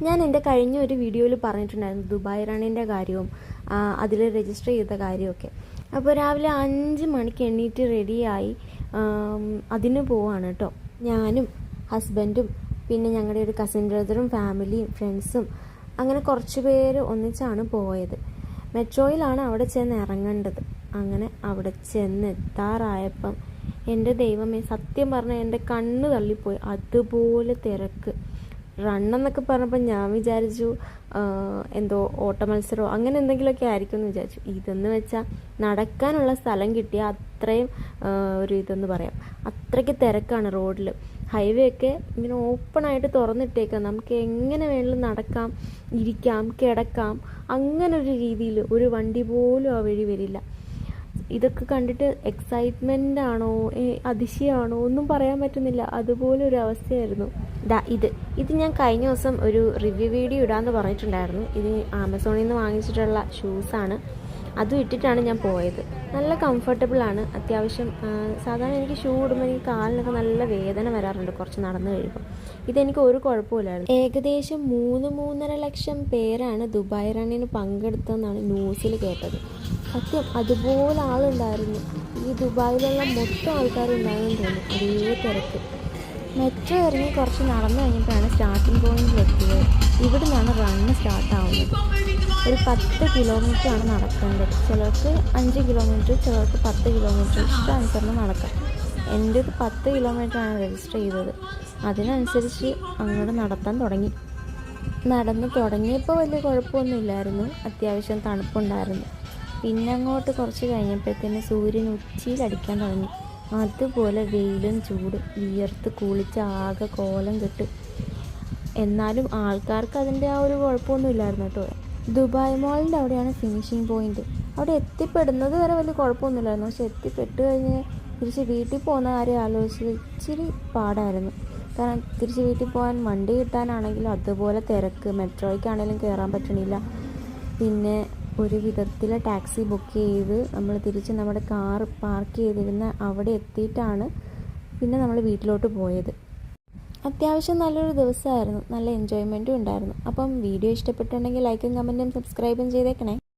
ഞാൻ എൻ്റെ കഴിഞ്ഞ ഒരു വീഡിയോയിൽ പറഞ്ഞിട്ടുണ്ടായിരുന്നു ദുബായ് റണ്ണിൻ്റെ കാര്യവും അതിൽ രജിസ്റ്റർ ചെയ്ത കാര്യമൊക്കെ. അപ്പോൾ രാവിലെ 5 മണിക്ക് എണീറ്റ് റെഡിയായി അതിന് പോവാണ് കേട്ടോ. ഞാനും ഹസ്ബൻഡും പിന്നെ ഞങ്ങളുടെ ഒരു കസിൻ ബ്രദറും ഫാമിലിയും ഫ്രണ്ട്സും അങ്ങനെ കുറച്ച് പേര് ഒന്നിച്ചാണ് പോയത്. മെട്രോയിലാണ് അവിടെ ചെന്ന് ഇറങ്ങേണ്ടത്. അങ്ങനെ അവിടെ ചെന്നെത്താറായപ്പം എൻ്റെ ദൈവമേ, സത്യം പറഞ്ഞാൽ എൻ്റെ കണ്ണ് തള്ളിപ്പോയി. അതുപോലെ തിരക്ക്. റണ്ണെന്നൊക്കെ പറഞ്ഞപ്പോൾ ഞാൻ വിചാരിച്ചു എന്തോ ഓട്ട മത്സരമോ അങ്ങനെ എന്തെങ്കിലുമൊക്കെ ആയിരിക്കും എന്ന് വിചാരിച്ചു. ഇതെന്ന് വെച്ചാൽ നടക്കാനുള്ള സ്ഥലം കിട്ടിയ അത്രയും ഒരു ഇതെന്ന് പറയാം. അത്രയ്ക്ക് തിരക്കാണ് റോഡിൽ. ഹൈവേ ഒക്കെ ഇങ്ങനെ ഓപ്പണായിട്ട് തുറന്നിട്ടേക്കാം. നമുക്ക് എങ്ങനെ വേണമെങ്കിലും നടക്കാം, ഇരിക്കാം, കിടക്കാം. അങ്ങനെ ഒരു രീതിയിൽ ഒരു വണ്ടി പോലും ആ വഴി വരില്ല. ഇതൊക്കെ കണ്ടിട്ട് എക്സൈറ്റ്മെൻ്റ് ആണോ അതിശയമാണോ ഒന്നും പറയാൻ പറ്റുന്നില്ല. അതുപോലെ ഒരു അവസ്ഥയായിരുന്നു. ഇത് ഞാൻ കഴിഞ്ഞ ദിവസം ഒരു റിവ്യൂ വീഡിയോ ഇടാമെന്ന് പറഞ്ഞിട്ടുണ്ടായിരുന്നു. ഇത് ആമസോണിൽ നിന്ന് വാങ്ങിച്ചിട്ടുള്ള ഷൂസാണ്. അതും ഇട്ടിട്ടാണ് ഞാൻ പോയത്. നല്ല കംഫർട്ടബിളാണ് അത്യാവശ്യം. സാധാരണ എനിക്ക് ഷൂ ഇടുമ്പോൾ എനിക്ക് കാലിനൊക്കെ നല്ല വേദന വരാറുണ്ട് കുറച്ച് നടന്നു കഴിയുമ്പോൾ. ഇതെനിക്ക് ഒരു കുഴപ്പമില്ലായിരുന്നു. ഏകദേശം 3-3.5 ലക്ഷം പേരാണ് ദുബായ് റണ്ണിന് പങ്കെടുത്തതെന്നാണ് ന്യൂസിൽ കേട്ടത്. സത്യം അതുപോലെ ആളുണ്ടായിരുന്നു. ഈ ദുബായിലുള്ള മൊത്തം ആൾക്കാരുണ്ടായെന്ന് തോന്നുന്നു. അതേ തിരക്ക്. മെട്രോ ഇറങ്ങി കുറച്ച് നടന്നു കഴിഞ്ഞപ്പോഴാണ് സ്റ്റാർട്ടിംഗ് പോയിന്റിലെത്തിയത്. ഇവിടെ നിന്നാണ് റണ്ണ് സ്റ്റാർട്ടാവുന്നത്. ഒരു 10 കിലോമീറ്ററാണ് നടക്കേണ്ടത്. ചിലർക്ക് 5 കിലോമീറ്റർ, ചിലർക്ക് 10 കിലോമീറ്റർ, ഇഷ്ടാനുസരണം നടക്കാം. എൻ്റെ 10 കിലോമീറ്ററാണ് രജിസ്റ്റർ ചെയ്തത്. അതിനനുസരിച്ച് അങ്ങോട്ട് നടത്താൻ തുടങ്ങി. നടന്ന് തുടങ്ങിയപ്പോൾ വലിയ കുഴപ്പമൊന്നുമില്ലായിരുന്നു. അത്യാവശ്യം തണുപ്പുണ്ടായിരുന്നു. പിന്നെ അങ്ങോട്ട് കുറച്ച് കഴിഞ്ഞപ്പോഴത്തേന് സൂര്യൻ ഉച്ചിയിലടിക്കാൻ തുടങ്ങി. അതുപോലെ വെയിലും ചൂട്, വിയർത്ത് കുളിച്ച് ആകെ കോലം കെട്ട്. എന്നാലും ആൾക്കാർക്ക് അതിൻ്റെ ആ ഒരു കുഴപ്പമൊന്നുമില്ലായിരുന്നു കേട്ടോ. ദുബായ് മോളിൻ്റെ അവിടെയാണ് ഫിനിഷിംഗ് പോയിന്റ്. അവിടെ എത്തിപ്പെടുന്നത് വരെ വലിയ കുഴപ്പമൊന്നുമില്ലായിരുന്നു. പക്ഷെ എത്തിപ്പെട്ട് കഴിഞ്ഞ് തിരിച്ച് വീട്ടിൽ പോകുന്ന കാര്യം ആലോചിച്ച് ഇച്ചിരി പാടായിരുന്നു. കാരണം തിരിച്ച് വീട്ടിൽ പോകാൻ വണ്ടി കിട്ടാനാണെങ്കിലും അതുപോലെ തിരക്ക്. മെട്രോയ്ക്കാണെങ്കിലും കയറാൻ പറ്റണില്ല. പിന്നെ ഒരു വിധത്തിൽ ടാക്സി ബുക്ക് ചെയ്ത് നമ്മൾ തിരിച്ച് നമ്മുടെ കാർ പാർക്ക് ചെയ്തിരുന്ന അവിടെ എത്തിയിട്ടാണ് പിന്നെ നമ്മൾ വീട്ടിലോട്ട് പോയത്. അത്യാവശ്യം നല്ലൊരു ദിവസമായിരുന്നു. നല്ല എൻജോയ്മെൻറ്റും ഉണ്ടായിരുന്നു. അപ്പം വീഡിയോ ഇഷ്ടപ്പെട്ടുണ്ടെങ്കിൽ ലൈക്കും കമൻറ്റും സബ്സ്ക്രൈബും ചെയ്തേക്കണേ.